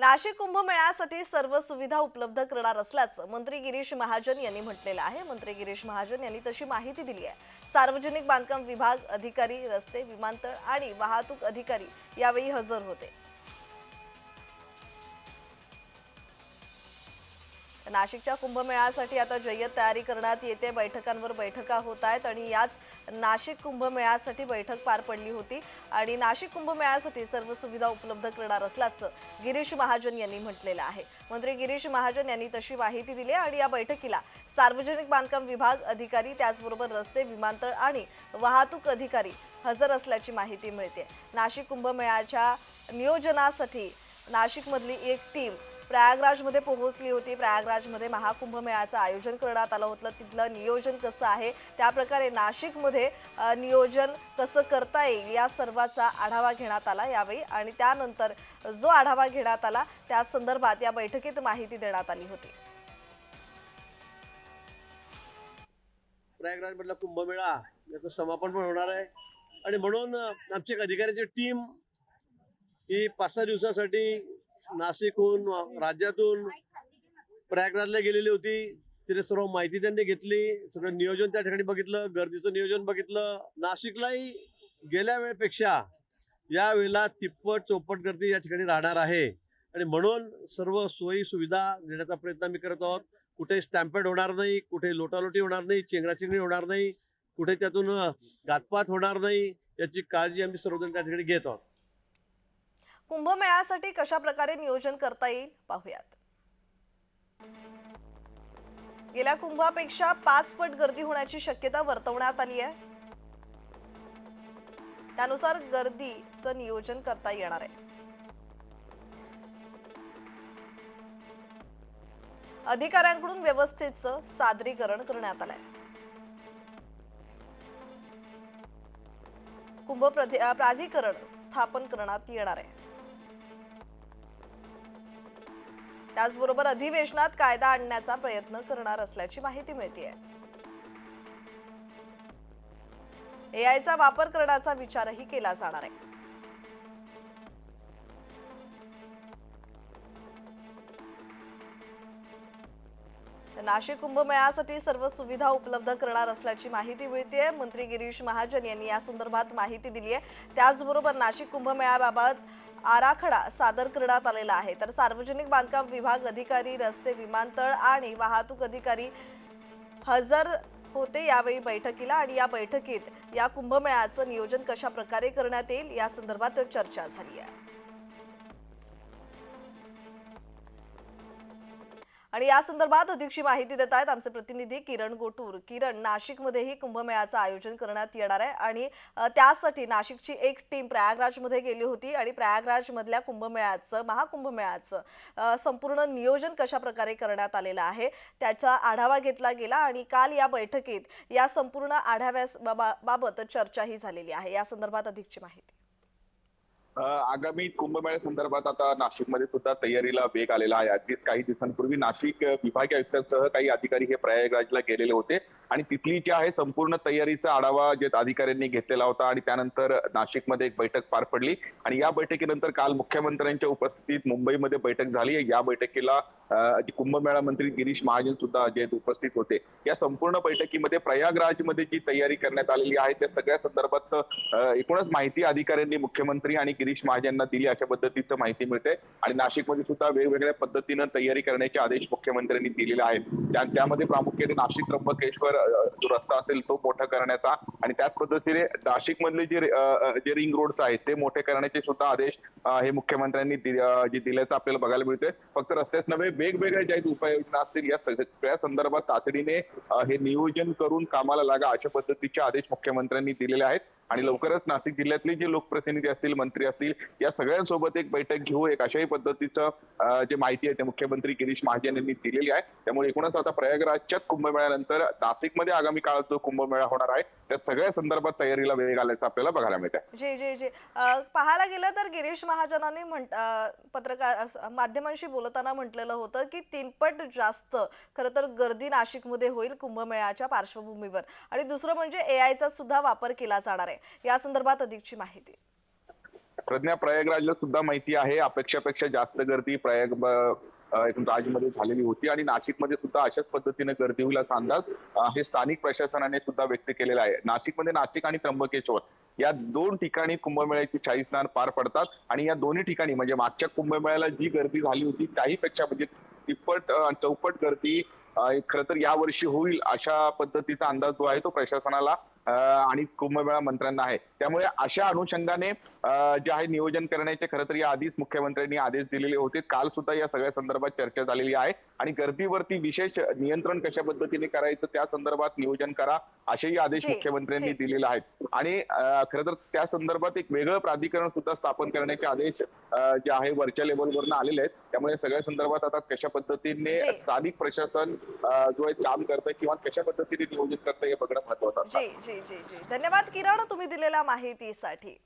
नाशिक कुंभमेळ्यासाठी सर्व सुविधा उपलब्ध करणार असल्याचं मंत्री गिरीश महाजन यांनी म्हटलेलं आहे। मंत्री गिरीश महाजन यांनी तशी माहिती दिली आहे। सार्वजनिक बांधकाम विभाग अधिकारी, रस्ते, विमानतळ आणि वाहतूक अधिकारी यावेळी हजर होते। नाशिकच्या कुंभमेळ्यासाठी आता जय्यत तयारी करण्यात येते। बैठकांवर बैठका होत आहेत आणि याच नाशिक कुंभमेळ्यासाठी बैठक पार पडली होती आणि नाशिक कुंभमेळ्यासाठी सर्व सुविधा उपलब्ध करणार असल्याचं गिरीश महाजन यांनी म्हटलेलं आहे। मंत्री गिरीश महाजन यांनी तशी माहिती दिली आणि या बैठकीला सार्वजनिक बांधकाम विभाग अधिकारी, त्याचबरोबर रस्ते, विमानतळ आणि वाहतूक अधिकारी हजर असल्याची माहिती मिळते। नाशिक कुंभमेळ्याच्या नियोजनासाठी नाशिकमधली एक टीम प्रयागराजमध्ये पोहोचली होती। प्रयागराजमध्ये महाकुंभमेळ्याचं आयोजन करण्यात आलं होतं। तिथलं नियोजन कसं आहे, त्या प्रकारे नाशिकमध्ये नियोजन कसं करता येईल या सर्वाचा आढावा घेण्यात आला यावेळी आणि त्यानंतर जो आढावा घेण्यात आला त्या संदर्भात या बैठकीत माहिती देण्यात आली होती। प्रयागराजमधला कुंभमेळा याचं समापन पण होणार आहे आणि म्हणून आमची एक अधिकाऱ्याची टीम ही 5-6 दिवसासाठी नाशिकहून, राज्यातून प्रयागराजला गेलेली होती। तिथे सर्व माहिती त्यांनी घेतली, सगळं नियोजन त्या ठिकाणी बघितलं, गर्दीचं नियोजन बघितलं। नाशिकलाही गेल्या वेळेपेक्षा या वेळेला तिप्पट चौपट गर्दी या ठिकाणी राहणार आहे आणि म्हणून सर्व सोयी सुविधा देण्याचा प्रयत्न आम्ही करत आहोत। कुठे स्टॅम्पेड होणार नाही, कुठे लोटालोटी होणार नाही, चेंगराचेंगरी होणार नाही, कुठे त्यातून घातपात होणार नाही, याची काळजी आम्ही सर्वजण त्या ठिकाणी घेत आहोत। कुंभमेळ्यासाठी कशा प्रकारे नियोजन करता येईल पाहूयात। गेल्या कुंभापेक्षा 5 पट गर्दी होण्याची शक्यता वर्तवण्यात आली आहे। त्यानुसार गर्दीचं नियोजन करता येणार आहे। अधिकाऱ्यांकडून व्यवस्थेचं सादरीकरण करण्यात आलंय। कुंभ प्राधिकरण स्थापन करण्यात येणार आहे। त्याचबरोबर अधिवेशनात कायदा आणण्याचा प्रयत्न करणार असल्याची माहिती मिळते। एआयचा वापर करण्याचा विचारही केला जाणार आहे। नाशिक कुंभमेळ्यासाठी सर्व सुविधा उपलब्ध करणार असल्याची माहिती मिळते। मंत्री गिरीश महाजन यांनी या संदर्भात माहिती दिली आहे। त्याचबरोबर नाशिक कुंभमेळ्याबाबत आराखडा सादर करण्यात आलेला आहे। तर सार्वजनिक बांधकाम विभाग अधिकारी, रस्ते, विमानतळ आणि वाहतूक अधिकारी हजर होते यावेळी बैठकीला आणि या बैठकीत या कुंभमेळ्याचं नियोजन कशा प्रकारे करण्यात येईल या संदर्भात चर्चा झाली आहे। आणि या संदर्भात अधिकची माहिती देत आहेत आमचे प्रतिनिधी किरण गोटूर। किरण, नाशिकमध्येही कुंभमेळ्याचं आयोजन करण्यात येणार आहे आणि त्यासाठी नाशिकची एक टीम प्रयागराजमध्ये गेली होती आणि प्रयागराजमधल्या कुंभमेळ्याचं, महाकुंभमेळ्याचं संपूर्ण नियोजन कशा प्रकारे करण्यात आलेलं आहे त्याचा आढावा घेतला गेला आणि काल या बैठकीत या संपूर्ण आढाव्याबाबत चर्चाही झालेली आहे। या संदर्भात अधिकची माहिती। आगामी कुंभमेळ्या संदर्भात आता नाशिकमध्ये सुद्धा तयारीला वेग आलेला आहे। अगदीच काही दिवसांपूर्वी नाशिक विभागीय आयुक्तांसह काही अधिकारी हे प्रयागराजला गेलेले होते आणि तिथली जी आहे संपूर्ण तयारीचा आढावा जे अधिकाऱ्यांनी घेतलेला होता आणि त्यानंतर नाशिकमध्ये एक बैठक पार पडली आणि या बैठकीनंतर काल मुख्यमंत्र्यांच्या उपस्थितीत मुंबईमध्ये बैठक झाली। या बैठकीला कुंभमेळा मंत्री गिरीश महाजन सुद्धा जे उपस्थित होते। या संपूर्ण बैठकीमध्ये प्रयागराजमध्ये जी तयारी करण्यात आलेली आहे त्या सगळ्या संदर्भात एकूणच माहिती अधिकाऱ्यांनी मुख्यमंत्री आणि गिरीश महाजनांना दिली अशा पद्धतीचं माहिती मिळते आणि नाशिकमध्ये सुद्धा वेगवेगळ्या पद्धतीनं तयारी करण्याचे आदेश मुख्यमंत्र्यांनी दिलेले आहेत। त्यामध्ये प्रामुख्याने नाशिक त्र्यंबकेश्वर जो रस्ता असेल तो मोठा करण्याचा आणि त्याच पद्धतीने नाशिकमधले जे रिंग रोड्स आहेत ते मोठे करण्याचे सुद्धा आदेश हे मुख्यमंत्र्यांनी दिल्याचं आपल्याला बघायला मिळतंय। फक्त रस्तेच नव्हे, वेगवेगळ्या ज्या उपाययोजना असतील या सगळ्या संदर्भात तातडीने हे नियोजन करून कामाला लागा अशा पद्धतीचे आदेश मुख्यमंत्र्यांनी दिलेले आहेत आणि लवकरच नाशिक जिल्ह्यातले जे लोकप्रतिनिधी असतील, मंत्री असतील, या सगळ्यांसोबत एक बैठक घेऊ, एक अशाही पद्धतीचं जे माहिती आहे ते मुख्यमंत्री गिरीश महाजन यांनी दिलेली आहे। त्यामुळे एकूणच आता प्रयागराजच्या कुंभमेळ्यानंतर नाशिकमध्ये आगामी काळात जो कुंभमेळा होणार आहे त्या सगळ्या संदर्भात तयारीला वेग आल्याचं आपल्याला बघायला मिळत आहे। जी जी जी पाहायला गेलं तर गिरीश महाजनांनी पत्रकार माध्यमांशी बोलताना म्हटलेलं होतं की 3 पट जास्त खरं तर गर्दी नाशिकमध्ये होईल कुंभमेळ्याच्या पार्श्वभूमीवर आणि दुसरं म्हणजे एआयचा सुद्धा वापर केला जाणार आहे। या संदर्भात अधिकची माहिती। प्रज्ञा, प्रयागराजला सुद्धा माहिती आहे अपेक्षापेक्षा जास्त गर्दी राजमध्ये झालेली होती आणि नाशिकमध्ये सुद्धा अशाच पद्धतीने गर्दी होईल असा अंदाज हे स्थानिक प्रशासनाने सुद्धा व्यक्त केलेला आहे. नाशिकमध्ये नाशिक आणि त्र्यंबकेश्वर या 2 ठिकाणी कुंभमेळ्याची शाही स्नान पार पडतात आणि या दोन्ही ठिकाणी म्हणजे मागच्या कुंभमेळ्याला जी गर्दी झाली होती त्याहीपेक्षा म्हणजे तिप्पट चौपट गर्दी खरं तर यावर्षी होईल अशा पद्धतीचा अंदाज जो आहे तो प्रशासनाला आणि कुंभमेळा मंत्र्यांना आहे. त्यामुळे अशा अनुषंगाने जे आहे नियोजन करण्याचे खरं तर या आधीच मुख्यमंत्र्यांनी आदेश दिलेले होते. काल सुद्धा या सगळ्या संदर्भात चर्चा झालेली आहे आणि गर्दीवरती विशेष नियंत्रण कशा पद्धतीने करायचं त्या संदर्भात नियोजन करा असेही आदेश जी, मुख्यमंत्र्यांनी ठीक. दिलेले आहेत. आणि खरं तर त्या संदर्भात एक वेगळं प्राधिकरण सुद्धा स्थापन करण्याचे आदेश जे आहे वरच्या लेवलवरनं आलेले आहेत. त्यामुळे सगळ्या संदर्भात आता कशा पद्धतीने जी. स्थानिक प्रशासन जो आहे काम करतंय किंवा कशा पद्धतीने नियोजित करतंय हे बघणं महत्वाचं असतं. जी जी जी जी धन्यवाद किरण, तुम्ही दिलेल्या माहितीसाठी.